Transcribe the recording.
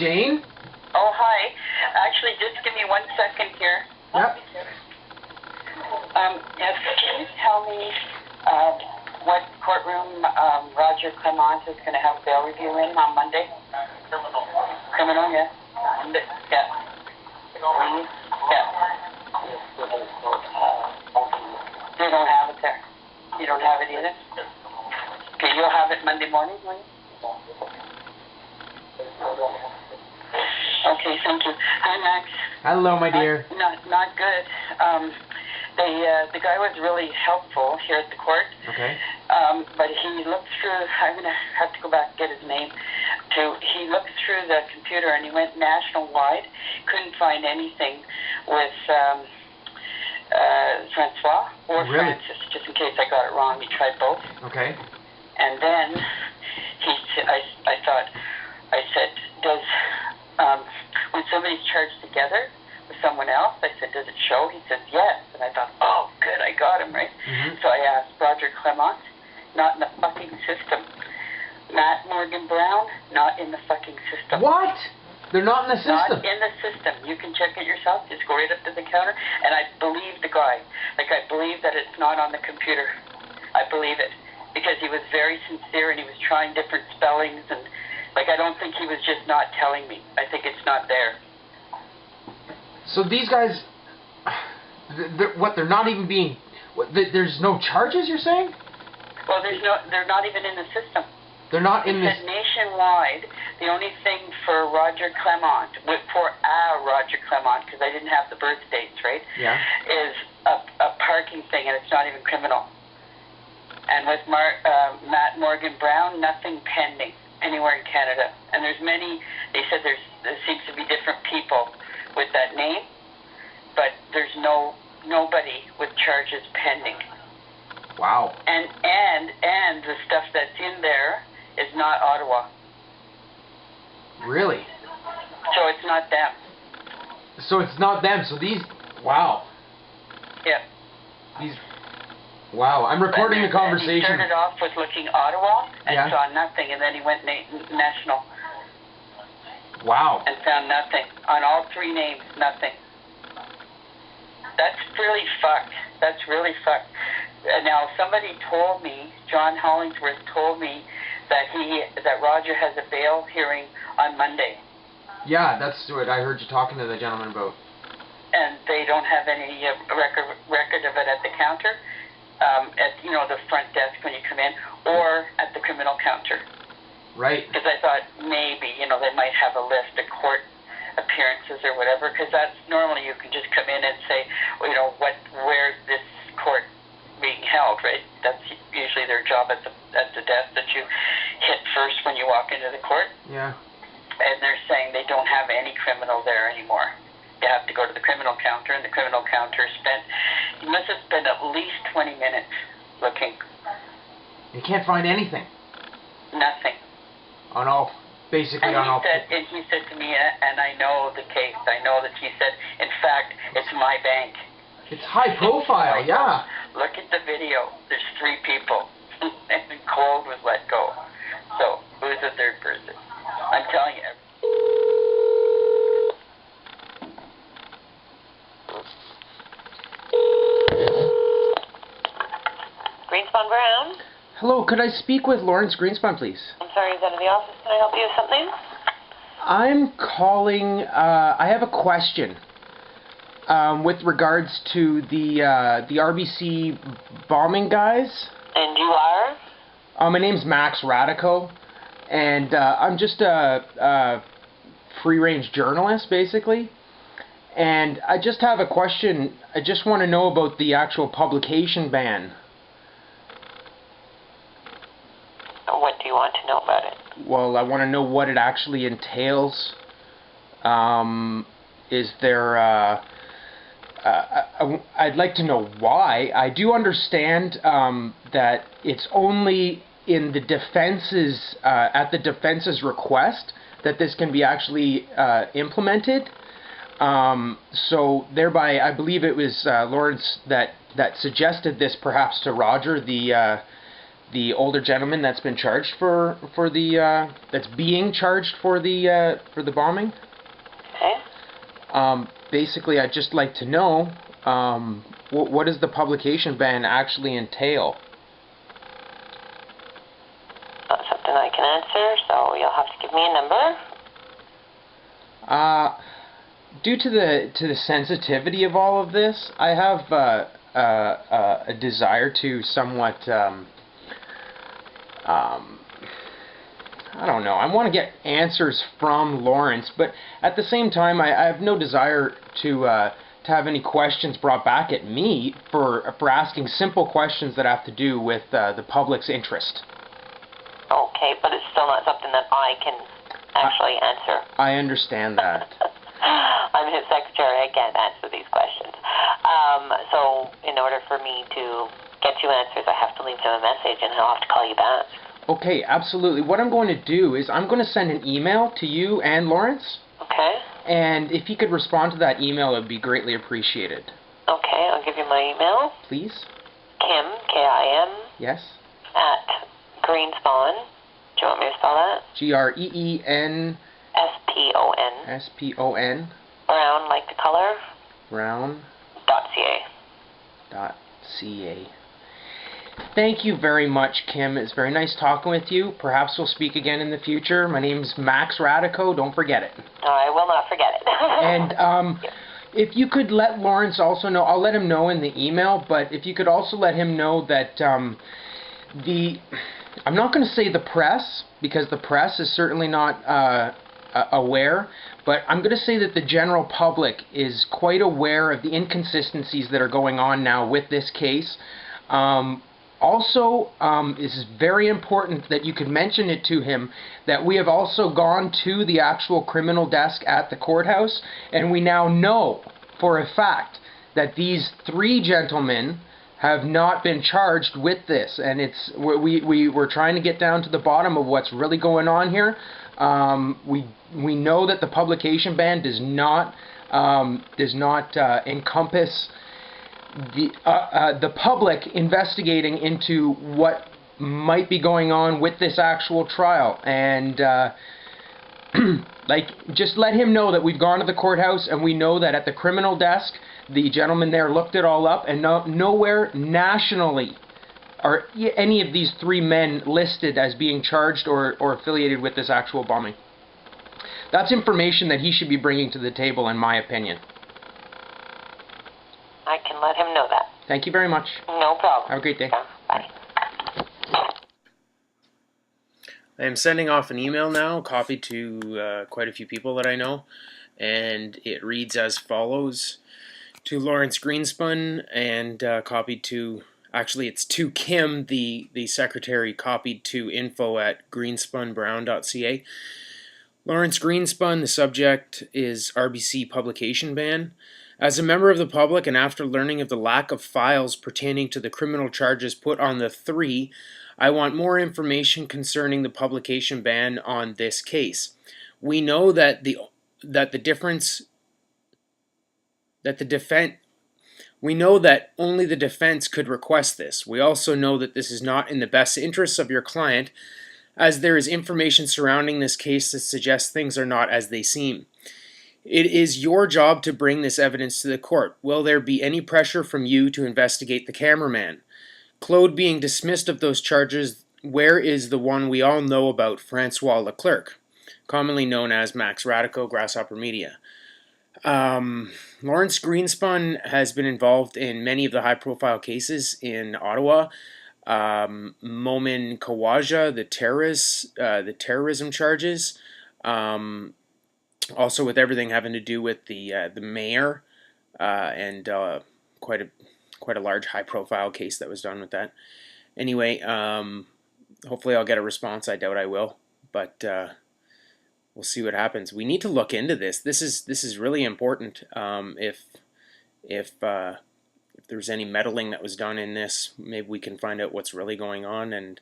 Jane. Oh, hi. Actually, just give me 1 second here. Yep. Yes, can you tell me what courtroom Roger Clement is going to have bail review in on Monday? Criminal. Criminal, yeah. Monday, yeah. Yeah. You don't have it there. You don't have it either? Okay, you'll have it Monday morning, will you? Okay, thank you. Hi, Max. Hello, my dear. Not good. The guy was really helpful here at the court. Okay. But he looked through. I'm gonna have to go back and get his name. He looked through the computer and he went national-wide. Couldn't find anything with Francois or Really? Francis. Just in case I got it wrong, he tried both. Okay. And then I said, does when somebody's charged together with someone else, I said, does it show? He said, yes. And I thought, oh, good, I got him, right? Mm-hmm. So I asked Roger Clement, not in the fucking system. Matt Morgan Brown, not in the fucking system. What? They're not in the system? Not in the system. You can check it yourself. Just go right up to the counter. And I believe the guy. Like, I believe that it's not on the computer. I believe it. Because he was very sincere and he was trying different spellings and, like, I don't think he was just not telling me. I think it's not there. So these guys, they're not even being, there's no charges, you're saying? Well, they're not even in the system. They're not in this. Nationwide, the only thing for Roger Clement, for Roger Clement, because I didn't have the birth dates, right? Yeah. Is a parking thing, and it's not even criminal. And with Matt Morgan Brown, nothing pending anywhere in Canada. And there's many, they said there seems to be different people with that name, but there's nobody with charges pending. Wow. And the stuff that's in there is not Ottawa. Really? So it's not them. So it's not them. So these, wow. Yeah. These, wow. I'm recording the conversation. He started off with looking Ottawa and yeah. saw nothing, and then he went national. Wow. And found nothing. On all three names, nothing. That's really fucked. That's really fucked. Now, somebody told me, John Hollingsworth told me that Roger has a bail hearing on Monday. Yeah, that's what I heard you talking to the gentleman about. And they don't have any record of it at the counter, at the front desk when you come in, or at the criminal counter. Right. Because I thought maybe they might have a list of court appearances or whatever. Because that's normally you can just come in and say, where's this court being held, right? That's usually their job at the desk that you hit first when you walk into the court. Yeah. And they're saying they don't have any criminal there anymore. You have to go to the criminal counter, and the criminal counter you must have spent at least 20 minutes looking. You can't find anything. Nothing. Basically and on all. And he said to me, and I know the case. I know that he said, in fact, it's my bank. It's high profile, yeah. Look at the video. There's 3 people. And Cold was let go. So, who's the third person? I'm telling you. Greenspan Brown? Hello, could I speak with Lawrence Greenspan, please? I'm sorry, he's out of the office. Can I help you with something? I'm calling, I have a question. With regards to the RBC bombing guys. And you are? My name's Max Radico, and I'm just a free-range journalist, basically. And I just have a question. I just want to know about the actual publication ban. What do you want to know about it? Well, I want to know what it actually entails. Is there... I'd like to know why. I do understand that it's only in the defense's at the defense's request that this can be actually implemented. So thereby, I believe it was Lawrence that suggested this, perhaps to Roger, the the older gentleman that's been charged for the that's being charged for the bombing. Okay. Basically, I'd just like to know what does the publication ban actually entail? Not something I can answer, so you'll have to give me a number. Due to the sensitivity of all of this, I have a desire to somewhat I don't know. I want to get answers from Lawrence, but at the same time, I have no desire to have any questions brought back at me for asking simple questions that have to do with the public's interest. Okay, but it's still not something that I can actually answer. I understand that. I'm his secretary. I can't answer these questions. So in order for me to get you answers, I have to leave him a message, and he'll have to call you back. Okay, absolutely. What I'm going to do is I'm going to send an email to you and Lawrence. Okay. And if you could respond to that email, it would be greatly appreciated. Okay, I'll give you my email. Please. Kim, K-I-M. Yes. At Greenspawn. Do you want me to spell that? Green. S-P-O-N. S-P-O-N. Brown, like the color. Brown. .ca. .ca. Thank you very much, Kim. It's very nice talking with you. Perhaps we'll speak again in the future. My name's Max Radico. Don't forget it. I will not forget it. And if you could let Lawrence also know, I'll let him know in the email, but if you could also let him know that I'm not going to say the press, because the press is certainly not aware, but I'm going to say that the general public is quite aware of the inconsistencies that are going on now with this case. Also, it's very important that you could mention it to him that we have also gone to the actual criminal desk at the courthouse, and we now know for a fact that these 3 gentlemen have not been charged with this, and we're trying to get down to the bottom of what's really going on here. We know that the publication ban does not encompass the public investigating into what might be going on with this actual trial, and like, just let him know that we've gone to the courthouse, and we know that at the criminal desk the gentleman there looked it all up, and nowhere nationally are any of these 3 men listed as being charged or affiliated with this actual bombing. That's information that he should be bringing to the table, in my opinion. I can let him know that. Thank you very much. No problem. Have a great day. Bye. I am sending off an email now, copied to quite a few people that I know, and it reads as follows: to Lawrence Greenspun, and copied to, actually it's to Kim, the secretary, copied to info@greenspunbrown.ca. Lawrence Greenspun, the subject is RBC publication ban. As a member of the public, and after learning of the lack of files pertaining to the criminal charges put on the 3, I want more information concerning the publication ban on this case. We know that we know that only the defense could request this. We also know that this is not in the best interests of your client, as there is information surrounding this case that suggests things are not as they seem. It is your job to bring this evidence to the court. Will there be any pressure from you to investigate the cameraman? Claude being dismissed of those charges, where is the one we all know about, Francois Leclerc, commonly known as Max Radico, Grasshopper Media? Lawrence Greenspun has been involved in many of the high-profile cases in Ottawa. Momin Kawaja, the terrorism charges, also with everything having to do with the mayor, and quite a large high-profile case that was done with that. Anyway, hopefully I'll get a response. I doubt I will, but we'll see what happens. We need to look into this. This is really important. If there's any meddling that was done in this, maybe we can find out what's really going on, and